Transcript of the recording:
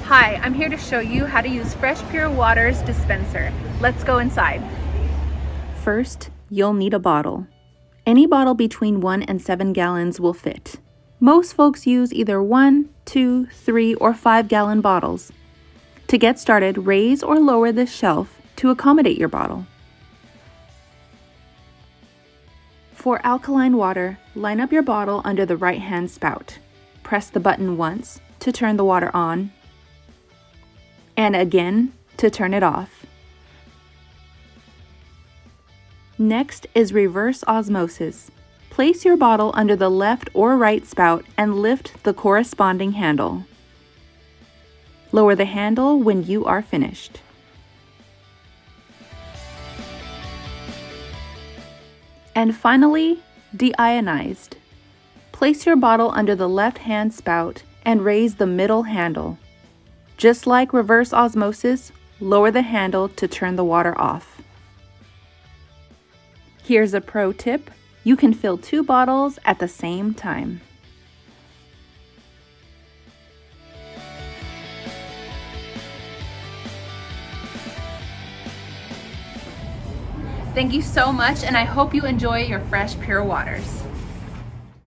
Hi, I'm here to show you how to use Fresh Pure Water's dispenser. Let's go inside. First, you'll need a bottle. Any bottle between 1 and 7 gallons will fit. Most folks use either 1, 2, 3, or 5-gallon bottles. To get started, raise or lower the shelf to accommodate your bottle. For alkaline water, line up your bottle under the right-hand spout. Press the button once to turn the water on, and again to turn it off. Next is reverse osmosis. Place your bottle under the left or right spout and lift the corresponding handle. Lower the handle when you are finished. And finally, deionized. Place your bottle under the left-hand spout and raise the middle handle. Just like reverse osmosis, lower the handle to turn the water off. Here's a pro tip: you can fill 2 bottles at the same time. Thank you so much, and I hope you enjoy your Fresh Pure Waters.